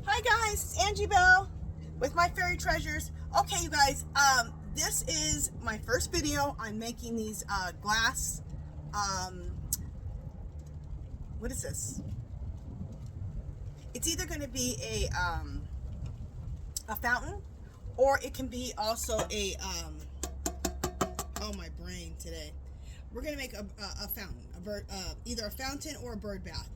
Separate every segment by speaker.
Speaker 1: Hi guys, it's Angie Bell with my fairy treasures. Okay, you guys, this is my first video. I'm making these glass. What is this? It's either going to be a fountain, or it can be also a oh, my brain today. We're going to make a fountain, either a fountain or a bird bath.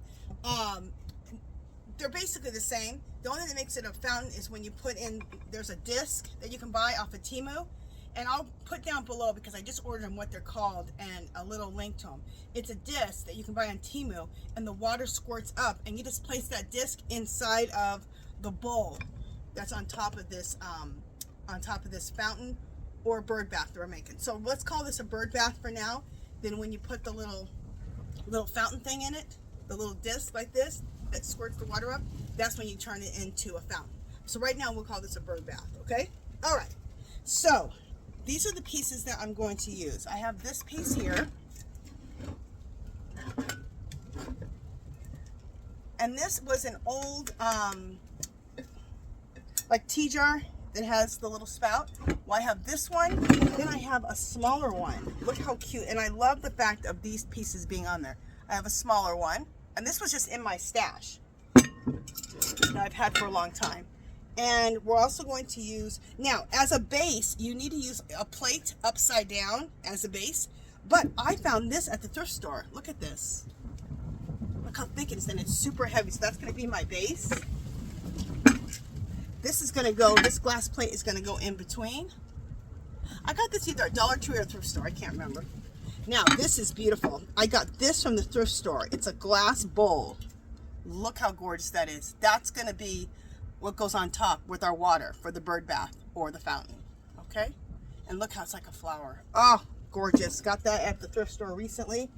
Speaker 1: They're basically the same. The only thing that makes it a fountain is when you put in, there's a disc that you can buy off of Temu, and I'll put down below, because I just ordered them, what they're called and a little link to them. It's a disc that you can buy on Temu, and the water squirts up, and you just place that disc inside of the bowl that's on top of this fountain or bird bath that we're making. So let's call this a bird bath for now. Then when you put the little fountain thing in it, the little disc like this that squirts the water up, that's when you turn it into a fountain. So right now we'll call this a bird bath, okay? All right, so these are the pieces that I'm going to use. I have this piece here, and this was an old like tea jar that has the little spout. Well, I have this one, then I have a smaller one. Look how cute, and I love the fact of these pieces being on there. I have a smaller one, and this was just in my stash that I've had for a long time. And we're also going to use, now as a base, you need to use a plate upside down as a base, but I found this at the thrift store. Look at this. Look how thick it is, and it's super heavy, so that's going to be my base. This is going to go, this glass plate is going to go in between. I got this either at Dollar Tree or a thrift store, I can't remember. Now, this is beautiful. I got this from the thrift store. It's a glass bowl. Look how gorgeous that is. That's going to be what goes on top with our water for the bird bath or the fountain. Okay? And look how it's like a flower. Oh, gorgeous. Got that at the thrift store recently.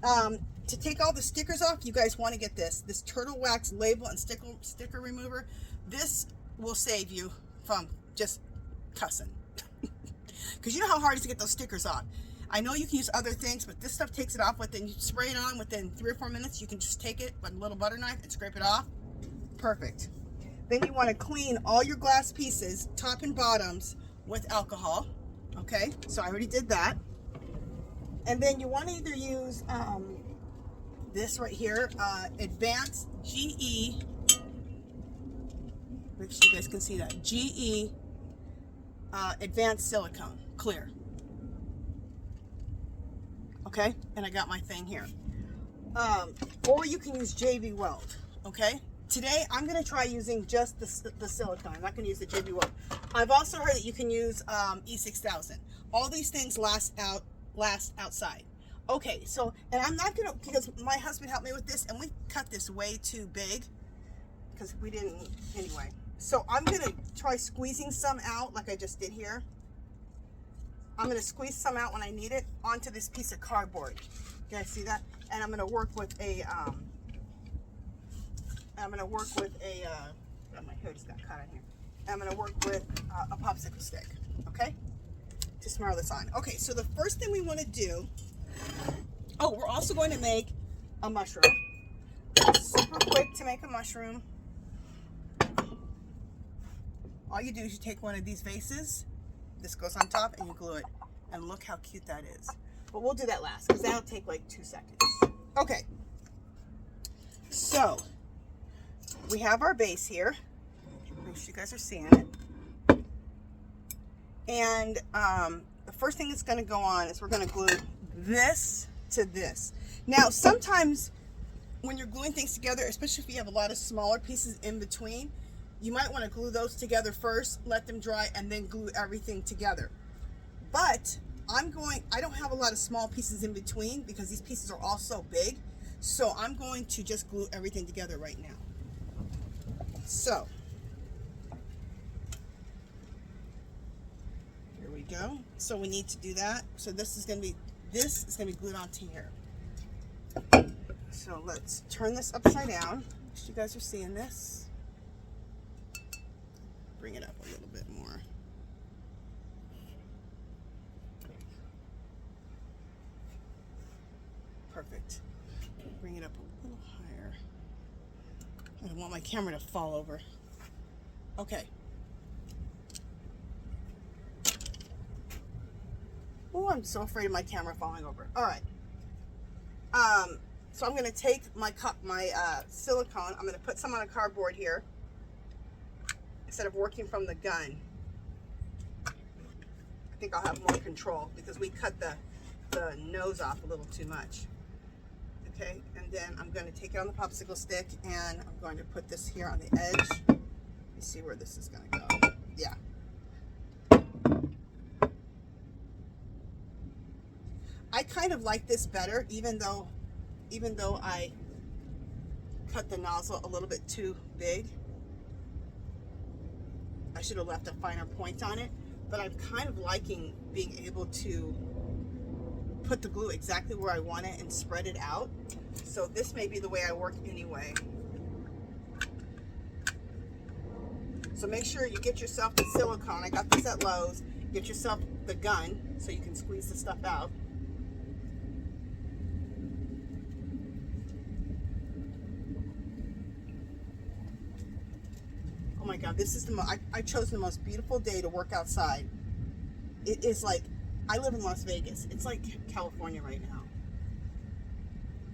Speaker 1: To take all the stickers off, you guys want to get this turtle wax label and sticker remover. This will save you from just cussing. Because you know how hard it is to get those stickers off. I know you can use other things, but this stuff takes it off within, you spray it on within 3 or 4 minutes. You can just take it with a little butter knife and scrape it off. Perfect. Then you want to clean all your glass pieces, top and bottoms, with alcohol. Okay, so I already did that. And then you want to either use this right here, Advanced GE, make sure you guys can see that, GE Advanced Silicone, clear. Okay, and I got my thing here. Or you can use JV Weld, okay? Today, I'm going to try using just the silicone. I'm not going to use the JV Weld. I've also heard that you can use E6000. All these things last outside. Okay, so, and I'm not going to, because my husband helped me with this, and we cut this way too big, because we didn't, anyway. So I'm going to try squeezing some out, like I just did here. I'm going to squeeze some out when I need it onto this piece of cardboard. You guys see that? And I'm going to work with a, oh, my hair just got caught in here. And I'm going to work with a popsicle stick, okay? To smell this on. Okay, so the first thing we want to do, oh, we're also going to make a mushroom. Super quick to make a mushroom. All you do is you take one of these vases, this goes on top, and you glue it. And look how cute that is. But we'll do that last, because that'll take like 2 seconds. Okay. So, we have our base here. Make sure you guys are seeing it. And the first thing that's going to go on is we're going to glue this to this. Now, sometimes when you're gluing things together, especially if you have a lot of smaller pieces in between, you might want to glue those together first, let them dry, and then glue everything together. But I don't have a lot of small pieces in between, because these pieces are all so big. So I'm going to just glue everything together right now. So, here we go. So we need to do that. So this is going to be glued onto here. So let's turn this upside down. You guys are seeing this. Bring it up a little bit more. Perfect. Bring it up a little higher. I don't want my camera to fall over. Okay. Oh, I'm so afraid of my camera falling over. All right. So I'm going to take my silicone. I'm going to put some on a cardboard here instead of working from the gun. I think I'll have more control because we cut the nose off a little too much. Okay, and then I'm going to take it on the popsicle stick and I'm going to put this here on the edge. Let me see where this is going to go. Yeah. I kind of like this better, even though I cut the nozzle a little bit too big. I should have left a finer point on it, but I'm kind of liking being able to put the glue exactly where I want it and spread it out. So this may be the way I work anyway. So make sure you get yourself the silicone. I got this at Lowe's. Get yourself the gun so you can squeeze the stuff out. Oh my God, this is I chose the most beautiful day to work outside. It is like, I live in Las Vegas. It's like California right now.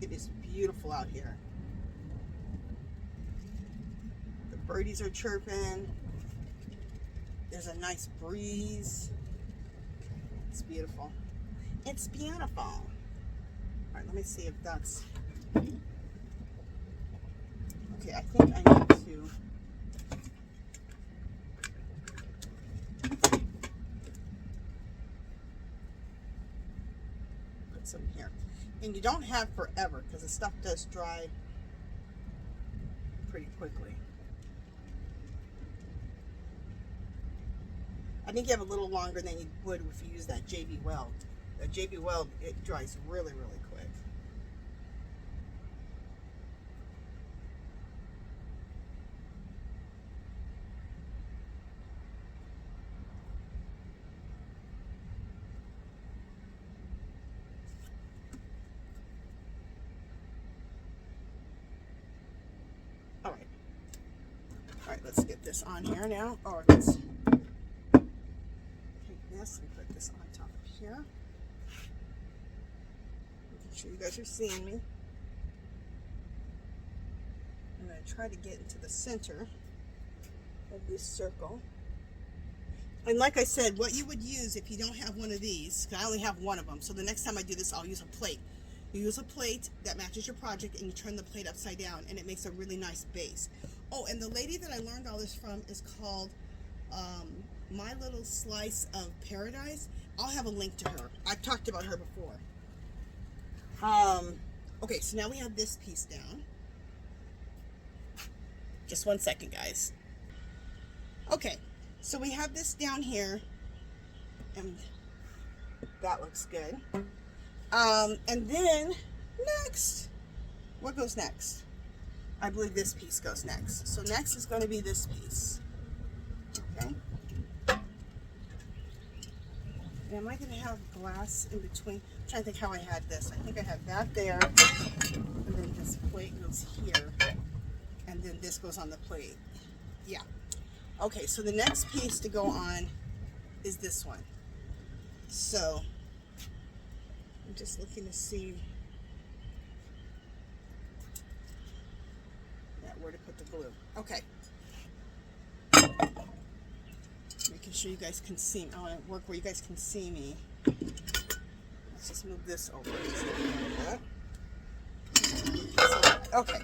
Speaker 1: It is beautiful out here. The birdies are chirping. There's a nice breeze. It's beautiful. It's beautiful. All right, let me see if that's... Okay, I think I need to... put some here. And you don't have forever because the stuff does dry pretty quickly. I think you have a little longer than you would if you use that JB Weld. The JB Weld, it dries really, really quick. All right, let's get this on here now. Or let's take this and put this on top of here. Making sure you guys are seeing me. I'm going to try to get into the center of this circle. And like I said, what you would use if you don't have one of these, because I only have one of them, so the next time I do this, I'll use a plate. You use a plate that matches your project and you turn the plate upside down and it makes a really nice base. Oh, and the lady that I learned all this from is called My Little Slice of Paradise. I'll have a link to her. I've talked about her before. Okay, so now we have this piece down. Just one second, guys. Okay, so we have this down here, and that looks good. And then next, what goes next? I believe this piece goes next. So next is going to be this piece. Okay. And am I going to have glass in between? I'm trying to think how I had this. I think I had that there, and then this plate goes here, and then this goes on the plate. Yeah. Okay, so the next piece to go on is this one. So I'm just looking to see where to put the glue. Okay. Making sure you guys can see me. I want to work where you guys can see me. Let's just move this over. Okay.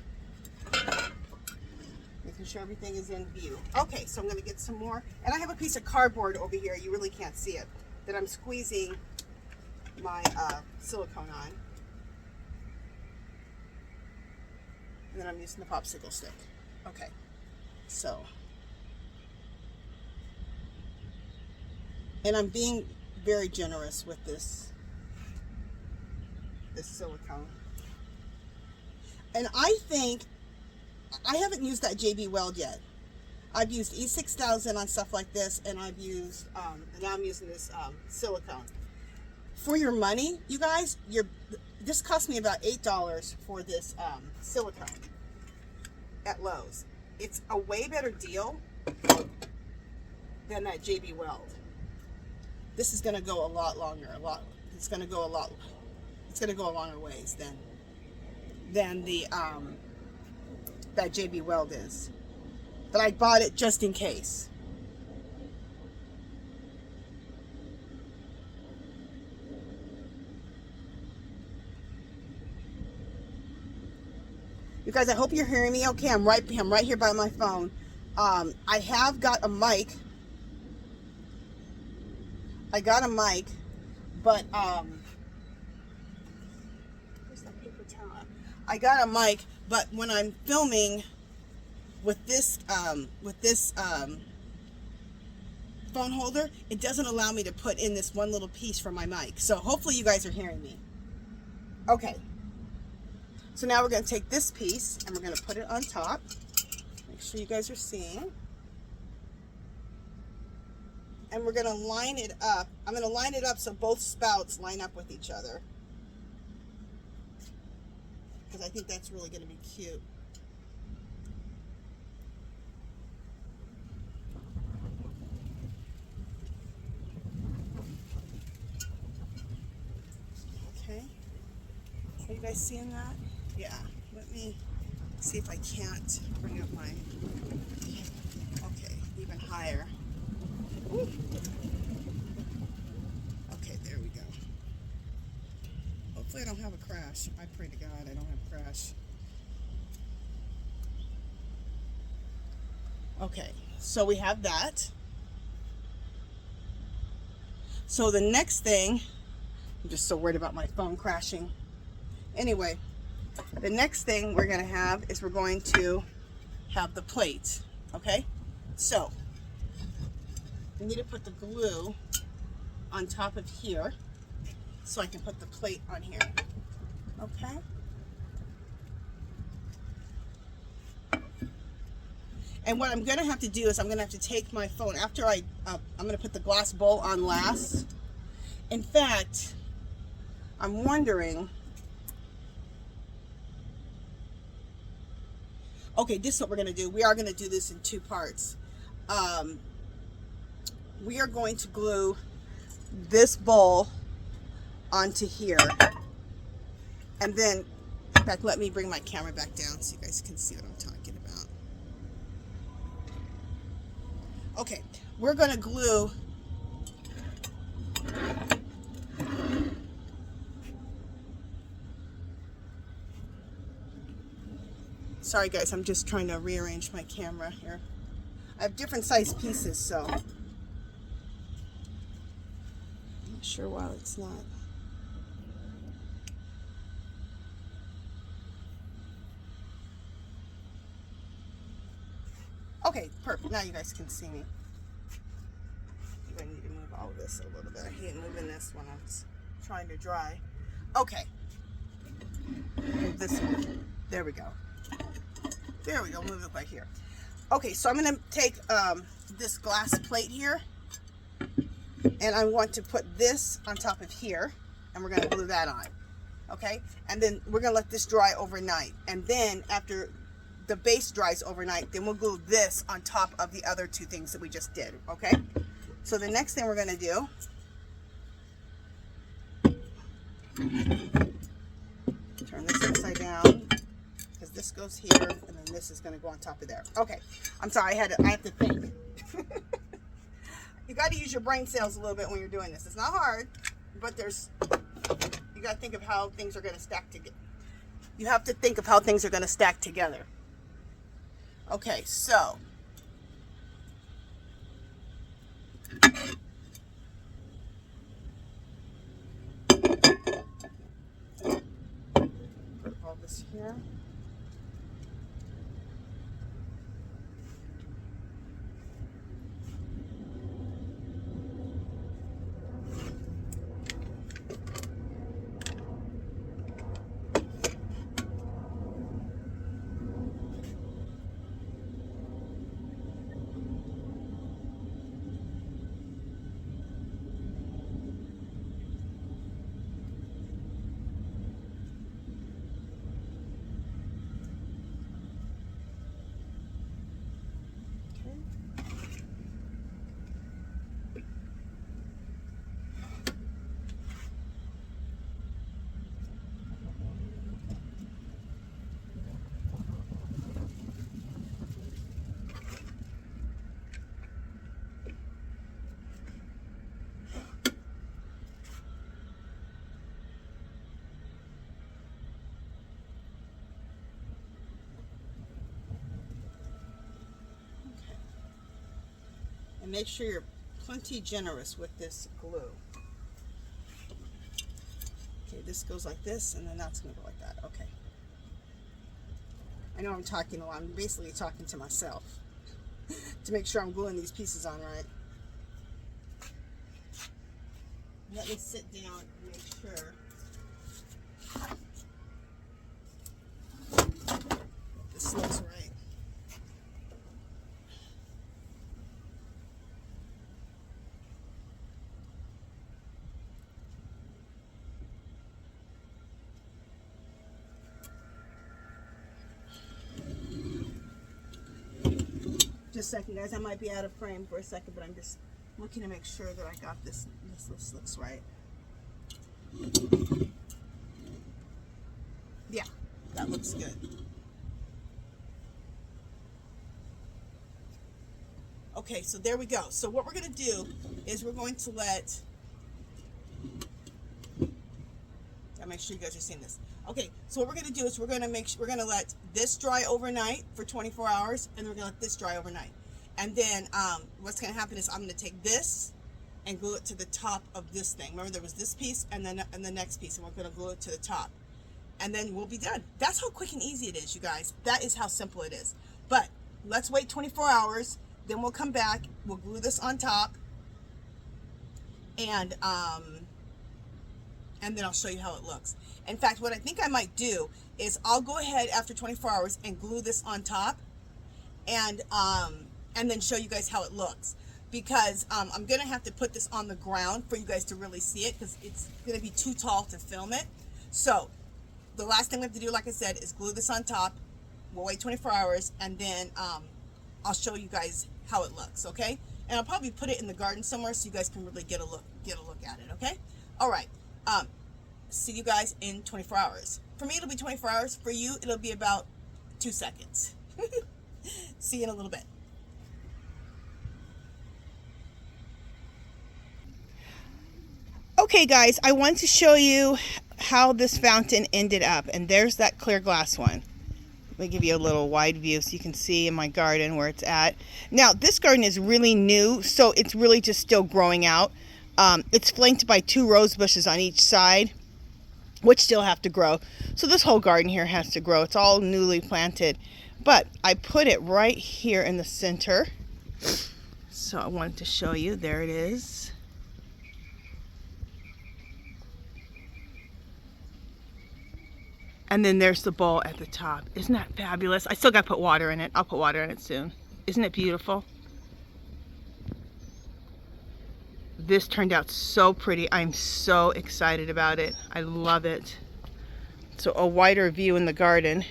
Speaker 1: Making sure everything is in view. Okay, so I'm going to get some more. And I have a piece of cardboard over here. You really can't see it. That I'm squeezing my silicone on. And then I'm using the popsicle stick. Okay, so. And I'm being very generous with this silicone. And I think, I haven't used that JB Weld yet. I've used E6000 on stuff like this, and I've used, and now I'm using this silicone. For your money, you guys, this cost me about $8 for this silicone at Lowe's. It's a way better deal than that JB Weld. This is going to go a lot longer, it's going to go a longer ways than the that JB Weld is. But I bought it just in case. You guys, I hope you're hearing me okay. I'm right here by my phone. I have got a mic. I got a mic, but where's that paper towel? I got a mic, but when I'm filming with this phone holder, it doesn't allow me to put in this one little piece for my mic. So hopefully you guys are hearing me. Okay. So now we're going to take this piece and we're going to put it on top. Make sure you guys are seeing. And we're going to line it up. I'm going to line it up so both spouts line up with each other. Because I think that's really going to be cute. Okay. Are you guys seeing that? Yeah. Let me see if I can't bring up my... Okay, even higher. Woo. Okay, there we go. Hopefully I don't have a crash. I pray to God I don't have a crash. Okay, so we have that. So the next thing, I'm just so worried about my phone crashing. Anyway, the next thing we're going to have is we're going to have the plate. Okay, so we need to put the glue on top of here so I can put the plate on here. Okay. And what I'm going to have to do is I'm going to have to take my phone after I'm going to put the glass bowl on last. In fact, I'm wondering. Okay, this is what we're going to do. We are going to do this in two parts. We are going to glue this bowl onto here. And then, in fact, let me bring my camera back down so you guys can see what I'm talking about. Okay, we're going to glue sorry guys, I'm just trying to rearrange my camera here. I have different size pieces, so I'm not sure why it's not. Okay, perfect. Now you guys can see me. I need to move all this a little bit. I hate moving this when it's trying to dry. Okay. Move this one. There we go. There we go. Move it right here. Okay, so I'm going to take this glass plate here, and I want to put this on top of here, and we're going to glue that on. Okay, and then we're going to let this dry overnight, and then after the base dries overnight, then we'll glue this on top of the other two things that we just did. Okay, so the next thing we're going to do, turn this upside down, because this goes here, and then this is going to go on top of there. Okay, I'm sorry, I have to think. You got to use your brain cells a little bit when you're doing this. It's not hard, but you got to think of how things are going to stack together. You have to think of how things are going to stack together. Okay, so put all this here. And make sure you're plenty generous with this glue. Okay, this goes like this, and then that's going to go like that. Okay. I know I'm talking a lot. I'm basically talking to myself to make sure I'm gluing these pieces on right. Let me sit down and make sure this looks right. Just a second, guys. I might be out of frame for a second, but I'm just looking to make sure that I got this. This looks right. Yeah, that looks good. Okay, so there we go. So what we're going to do is we're going to let... I'll make sure you guys are seeing this. Okay, so what we're going to do is we're going to let this dry overnight for 24 hours, and then we're going to let this dry overnight. And then what's going to happen is I'm going to take this and glue it to the top of this thing. Remember, there was this piece and then the next piece, and we're going to glue it to the top. And then we'll be done. That's how quick and easy it is, you guys. That is how simple it is. But let's wait 24 hours. Then we'll come back. We'll glue this on top. And then I'll show you how it looks. In fact, what I think I might do is I'll go ahead after 24 hours and glue this on top, and then show you guys how it looks, because I'm gonna have to put this on the ground for you guys to really see it, because it's gonna be too tall to film it. So the last thing we have to do, like I said, is glue this on top. We'll wait 24 hours, and then I'll show you guys how it looks. Okay, and I'll probably put it in the garden somewhere so you guys can really get a look at it. Okay, all right. See you guys in 24 hours. For me, it'll be 24 hours. For you, it'll be about 2 seconds. See you in a little bit. Okay, guys, I want to show you how this fountain ended up. And there's that clear glass one. Let me give you a little wide view so you can see in my garden where it's at. Now, this garden is really new, so it's really just still growing out. It's flanked by 2 rose bushes on each side, which still have to grow. So this whole garden here has to grow. It's all newly planted. But I put it right here in the center. So I wanted to show you. There it is. And then there's the bowl at the top. Isn't that fabulous? I still got to put water in it. I'll put water in it soon. Isn't it beautiful? This turned out so pretty. I'm so excited about it. I love it. So a wider view in the garden.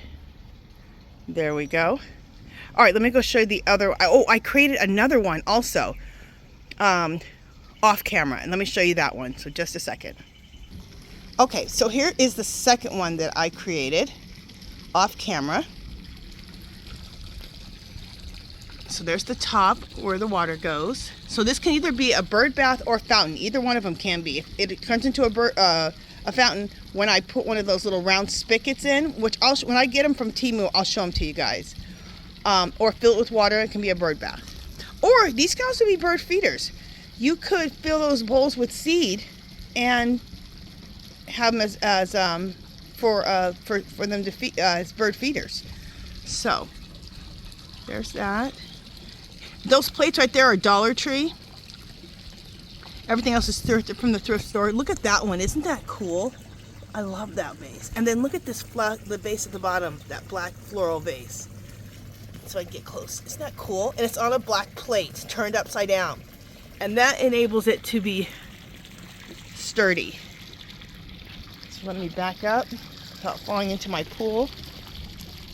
Speaker 1: There we go. All right, let me go show you the other. Oh, I created another one also off camera. And let me show you that one. So just a second. Okay, so here is the second one that I created off camera. So there's the top where the water goes. So this can either be a bird bath or a fountain. Either one of them can be. If it turns into a fountain when I put one of those little round spigots in, which when I get them from Temu, I'll show them to you guys. Or fill it with water, it can be a bird bath. Or these can also be bird feeders. You could fill those bowls with seed and have them as for them to feed as bird feeders. So there's that. Those plates right there are Dollar Tree. Everything else is thrifted from the thrift store. Look at that one. Isn't that cool? I love that vase. And then look at this the vase at the bottom, that black floral vase. So I can get close. Isn't that cool? And it's on a black plate, turned upside down. And that enables it to be sturdy. So let me back up without falling into my pool.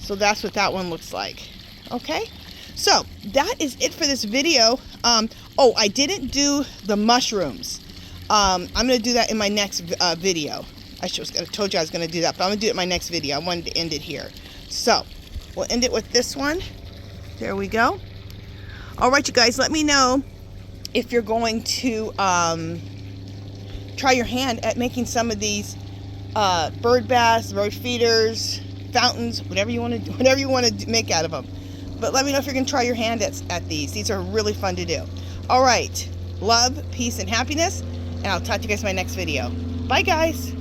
Speaker 1: So that's what that one looks like. Okay? So that is it for this video. Oh, I didn't do the mushrooms. I'm going to do that in my next video. I told you I was going to do that, but I'm going to do it in my next video. I wanted to end it here. So we'll end it with this one. There we go. All right, you guys, let me know if you're going to try your hand at making some of these bird baths, bird feeders, fountains, whatever you want to make out of them. But let me know if you're going to try your hand at these. These are really fun to do. All right. Love, peace, and happiness. And I'll talk to you guys in my next video. Bye, guys.